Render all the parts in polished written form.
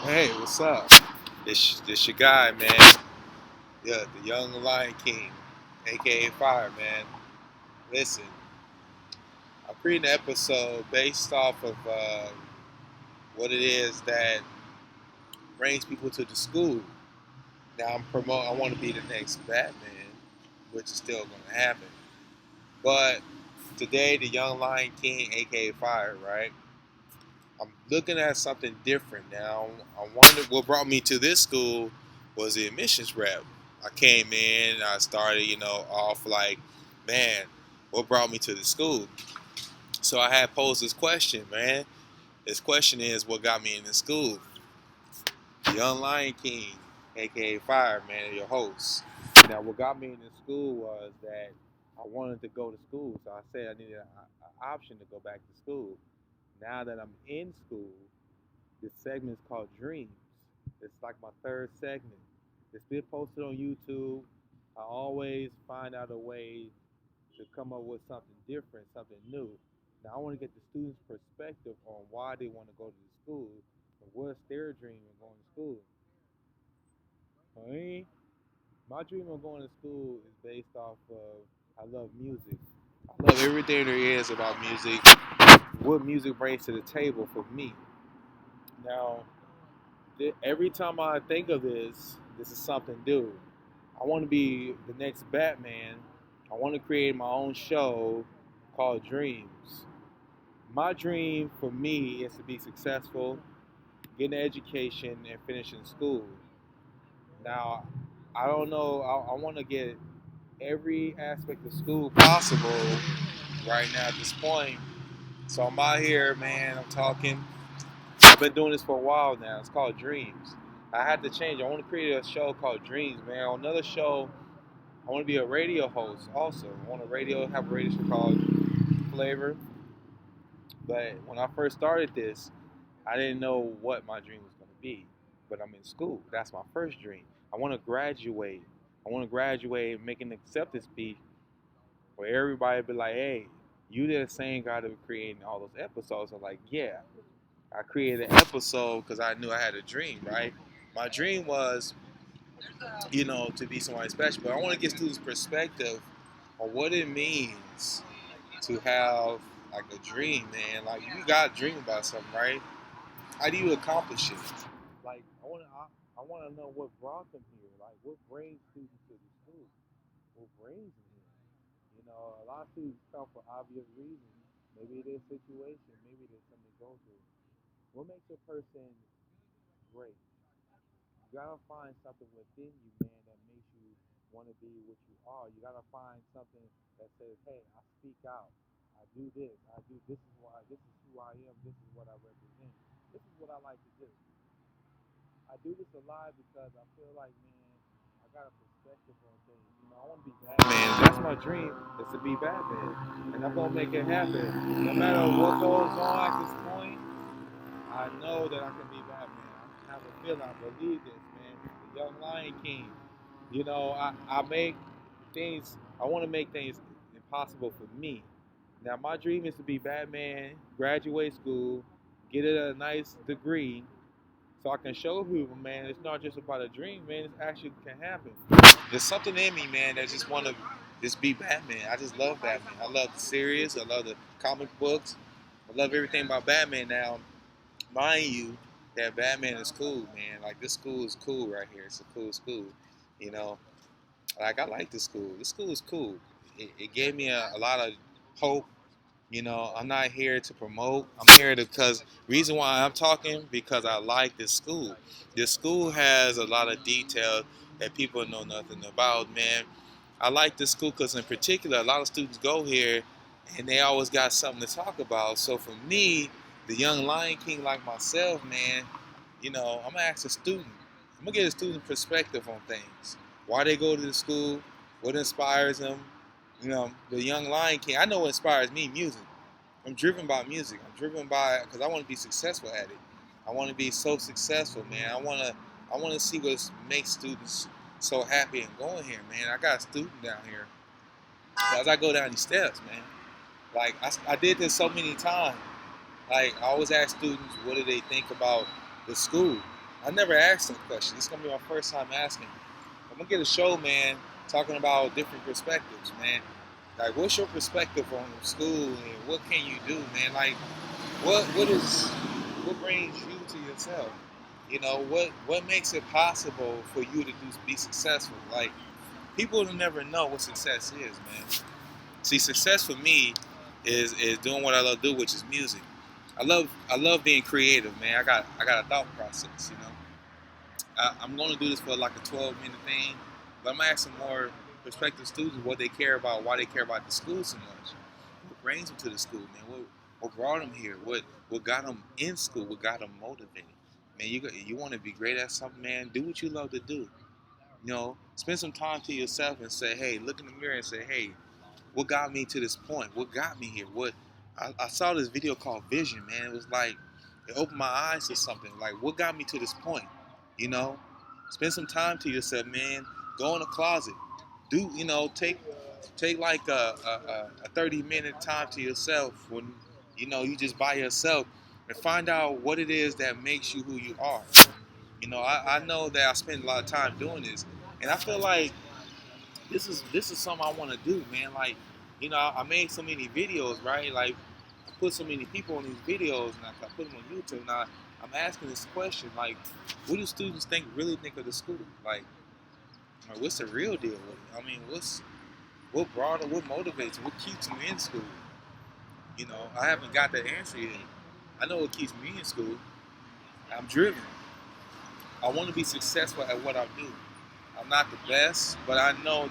Hey, what's up? This your guy, man. Yeah, the young Lion King, aka Fire, man. Listen, I'm creating an episode based off of what it is that brings people to the school. Now I want to be the next Batman, which is still going to happen. But today, the young Lion King, aka Fire, right? I'm looking at something different now. I wonder what brought me to this school was the admissions rep. I came in, I started, off like, man, what brought me to the school? So I had posed this question, man. This question is, what got me in the school? The Young Lion King, aka Fire, man, your host. Now, what got me in the school was that I wanted to go to school, so I said I needed an option to go back to school. Now that I'm in school, this segment is called Dreams. It's like my third segment. It's been posted on YouTube. I always find out a way to come up with something different, something new. Now I want to get the students' perspective on why they want to go to the school and what's their dream of going to school. For me, my dream of going to school is based off of I love music. I love everything there is about music, what music brings to the table for me. Now, every time I think of this is something new. I want to be the next Batman. I want to create my own show called Dreams. My dream for me is to be successful, get an education, and finish in school. Now, I don't know. I want to get every aspect of school possible right now at this point. So I'm out here, man. I'm talking. I've been doing this for a while now. It's called Dreams. I had to change. I want to create a show called Dreams, man. On another show, I want to be a radio host also. I want to have a radio show called Flavor. But when I first started this, I didn't know what my dream was going to be. But I'm in school. That's my first dream. I want to graduate. I want to graduate and make an acceptance speech where everybody be like, hey, you the same guy that was creating all those episodes. I'm like, yeah. I created an episode because I knew I had a dream, right? My dream was, to be somebody special. But I want to get students' perspective on what it means to have like a dream, man. Like you got to dream about something, right? How do you accomplish it? Like I want to know what brought them here. Like what brings students to the school? What brings them here? A lot of students come for obvious reasons. Maybe it is situation. Maybe there's something to go through. What makes a person great? You gotta find something within you, man, that makes you want to be what you are. You gotta find something that says, "Hey, I speak out. I do this. I do. This is why. This is who I am. This is what I represent. This is what I like to do." I do this a lot because I feel like, man, I got a perspective on things. I want to be Batman. That's my dream. Is to be Batman, and I'm gonna make it happen. No matter what goes on at this point, I know that I can be Batman. I have a feeling. I believe this, man. The young Lion King. I make things. I want to make things impossible for me. Now, my dream is to be Batman, graduate school, get a nice degree, so I can show people, man, it's not just about a dream, man. It actually can happen. There's something in me, man, that just want to just be Batman. I just love Batman. I love the series. I love the comic books. I love everything about Batman. Now, mind you, that Batman is cool, man. Like this school is cool right here. It's a cool school, you know. Like I like this school. This school is cool. It gave me a lot of hope. I'm not here to promote. I'm here to because reason why I'm talking because I like this school. This school has a lot of detail that people know nothing about, man. I like this school because in particular, a lot of students go here and they always got something to talk about. So for me, the young Lion King like myself, man, I'm gonna ask a student. I'm gonna get a student perspective on things. Why they go to the school, what inspires them. The young Lion King. I know what inspires me, music. I'm driven by music. I'm driven by because I want to be successful at it. I want to be so successful, man. I want to see what makes students so happy and going here, man. I got a student down here. As I go down these steps, man, like I did this so many times. Like I always ask students, what do they think about the school? I never asked that question. This is gonna be my first time asking. I'm gonna get a show, man, talking about different perspectives, man. Like, what's your perspective on school and what can you do, man? Like, what brings you to yourself? You know, what makes it possible for you to be successful? Like, people will never know what success is, man. See, success for me is doing what I love to do, which is music. I love being creative, man. I got a thought process, you know. I'm going to do this for like a 12-minute thing, but I'm going to ask some more prospective students what they care about, why they care about the school so much. What brings them to the school, man? What brought them here? What got them in school? What got them motivated? Man, you want to be great at something, man? Do what you love to do. You know, spend some time to yourself and say, hey, look in the mirror and say, hey, what got me to this point? What got me here? I saw this video called Vision, man. It was like it opened my eyes to something. Like, what got me to this point? You know, spend some time to yourself, man. Go in the closet. Take like a 30-minute time to yourself when you just by yourself and find out what it is that makes you who you are. You know, I know that I spend a lot of time doing this, and I feel like this is something I want to do, man. Like, I made so many videos, right? Like, I put so many people on these videos, and I put them on YouTube. Now, I'm asking this question, like, what do students really think of the school? Like, what's the real deal with it? I mean, what motivates, what keeps them in school? You know, I haven't got that answer yet. I know what keeps me in school. I'm driven. I want to be successful at what I do. I'm not the best, but I know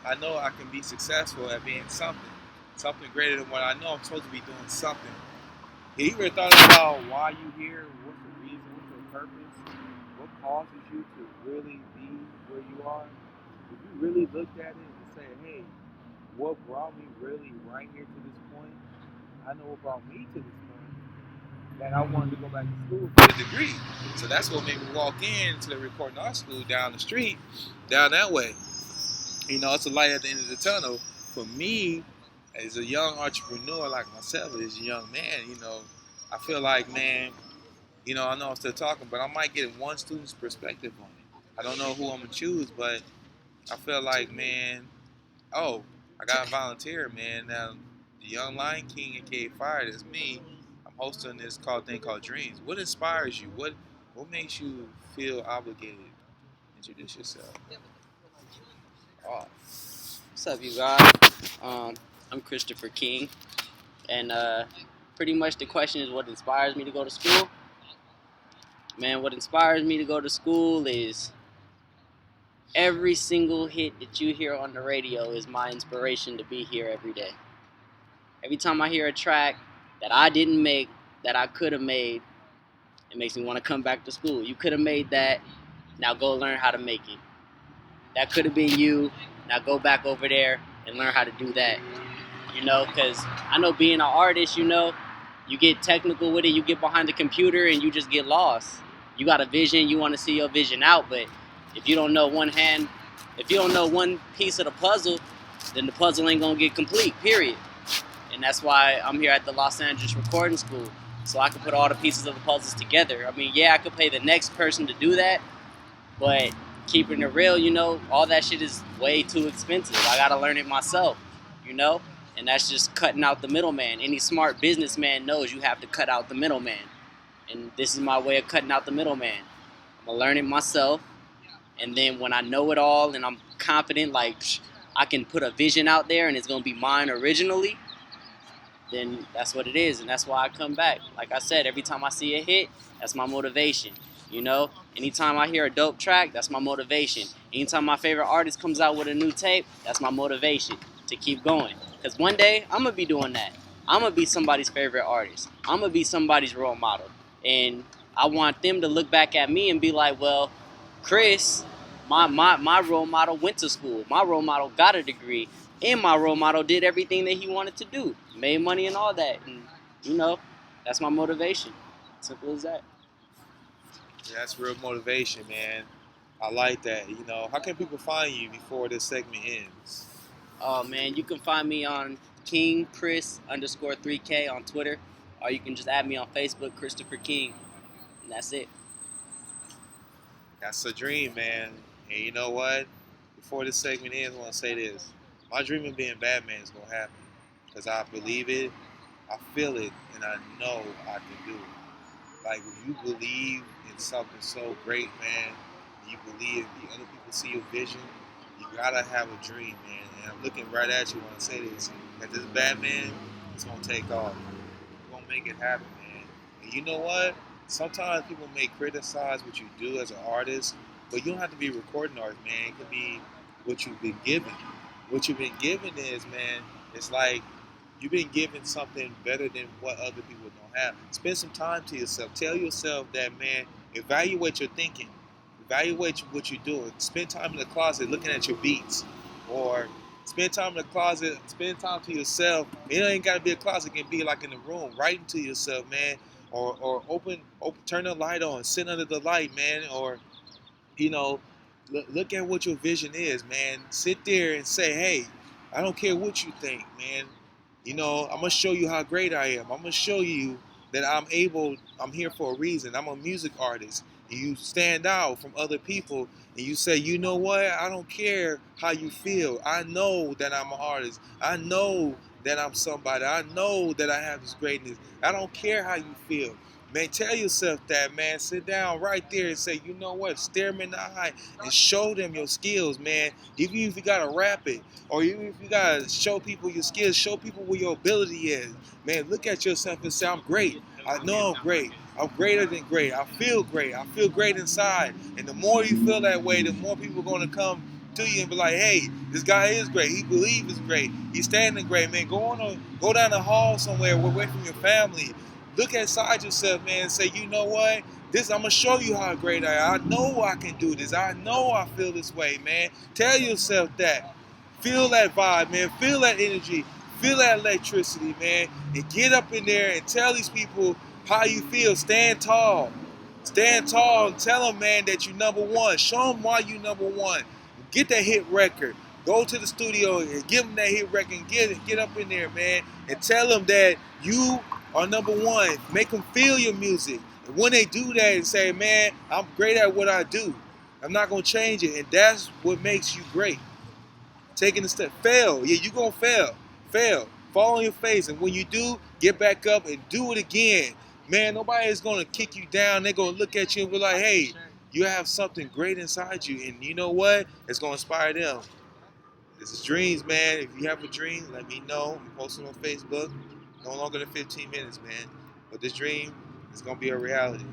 I can be successful at being something greater than what I know I'm supposed to be doing something. Have you ever thought about why you here? What's the reason? What's your purpose? What causes you to really be where you are? If you really looked at it and say, hey, what brought me really right here to this point? I know what brought me to this point. That I wanted to go back to school for a degree. So that's what made me walk into the recording art school down the street, down that way. You know, it's a light at the end of the tunnel. For me, as a young entrepreneur like myself, as a young man, I feel like, man, I know I'm still talking, but I might get one student's perspective on it. I don't know who I'm going to choose, but I feel like, man, oh, I got a volunteer, man. Now, the Young Lion King and K Fire, that's me. I'm hosting this thing called Dreams. What inspires you? What makes you feel obligated? Introduce yourself. Oh, what's up, you guys? I'm Christopher King, and pretty much the question is what inspires me to go to school. Man, what inspires me to go to school is every single hit that you hear on the radio is my inspiration to be here every day. Every time I hear a track that I didn't make, that I could have made, it makes me want to come back to school. You could have made that, now go learn how to make it. That could have been you, now go back over there and learn how to do that. Because I know being an artist, you get technical with it, you get behind the computer and you just get lost. You got a vision, you want to see your vision out, but if you don't know if you don't know one piece of the puzzle, then the puzzle ain't gonna get complete, period. And that's why I'm here at the Los Angeles Recording School, so I can put all the pieces of the puzzles together. I mean, yeah, I could pay the next person to do that, but keeping it real, all that shit is way too expensive. I gotta learn it myself, and that's just cutting out the middleman. Any smart businessman knows you have to cut out the middleman, and this is my way of cutting out the middleman. I'm gonna learn it myself, and then when I know it all and I'm confident, like I can put a vision out there and it's gonna be mine originally, then that's what it is, and that's why I come back. Like I said, every time I see a hit, that's my motivation. Anytime I hear a dope track, that's my motivation. Anytime my favorite artist comes out with a new tape, that's my motivation to keep going. Because one day, I'm going to be doing that. I'm going to be somebody's favorite artist. I'm going to be somebody's role model. And I want them to look back at me and be like, well, Chris, my role model went to school. My role model got a degree. And my role model did everything that he wanted to do. Made money and all that. And, that's my motivation. Simple as that. Yeah, that's real motivation, man. I like that. How can people find you before this segment ends? Oh man, you can find me on King Chris _3K on Twitter, or you can just add me on Facebook, Christopher King, and that's it. That's a dream, man. And you know what? Before this segment ends, I want to say this. My dream of being Batman is going to happen. Because I believe it, I feel it, and I know I can do it. Like, when you believe in something so great, man, and you believe the other people see your vision, you got to have a dream, man. And I'm looking right at you when I say this. That this Batman is going to take off. We're going to make it happen, man. And you know what? Sometimes people may criticize what you do as an artist, but you don't have to be a recording artist, man. It could be what you've been given. What you've been given is, man, it's like you've been given something better than what other people don't have. Spend some time to yourself. Tell yourself that, man, evaluate your thinking. Evaluate what you're doing. Spend time in the closet looking at your beats. Or spend time in the closet, spend time to yourself. It ain't gotta be a closet, it can be like in the room, writing to yourself, man. Or turn the light on, sit under the light, man. Or you know, look at what your vision is, man. Sit there and say, hey, I don't care what you think, man. You know, I'm gonna show you how great I am. I'm gonna show you that I'm here for a reason. I'm a music artist. You stand out from other people and you say, you know what? I don't care how you feel. I know that I'm an artist. I know that I'm somebody. I know that I have this greatness. I don't care how you feel. Man, tell yourself that, man. Sit down right there and say, you know what? Stare them in the eye and show them your skills, man. Even if you gotta rap it, or even if you gotta show people your skills, show people where your ability is. Man, look at yourself and say, I'm great. I know I'm great. I'm greater than great. I feel great. I feel great inside. And the more you feel that way, the more people are gonna come to you and be like, hey, this guy is great. He believes he's great. He's standing great, man. Go down the hall somewhere away from your family. Look inside yourself, man, and say, you know what? I'm gonna show you how great I am. I know I can do this. I know I feel this way, man. Tell yourself that. Feel that vibe, man. Feel that energy. Feel that electricity, man. And get up in there and tell these people how you feel. Stand tall. Stand tall and tell them, man, that you're number one. Show them why you number one. Get that hit record. Go to the studio and give them that hit record and get up in there, man, and tell them that you are number one. Make them feel your music. And when they do that and say, man, I'm great at what I do, I'm not going to change it. And that's what makes you great. Taking a step. Fail. Yeah, you're going to fail. Fail. Fall on your face. And when you do, get back up and do it again. Man, nobody is going to kick you down. They're going to look at you and be like, hey, you have something great inside you. And you know what? It's going to inspire them. This is dreams, man. If you have a dream, let me know. I'm posting on Facebook. No longer than 15 minutes, man. But this dream is going to be a reality.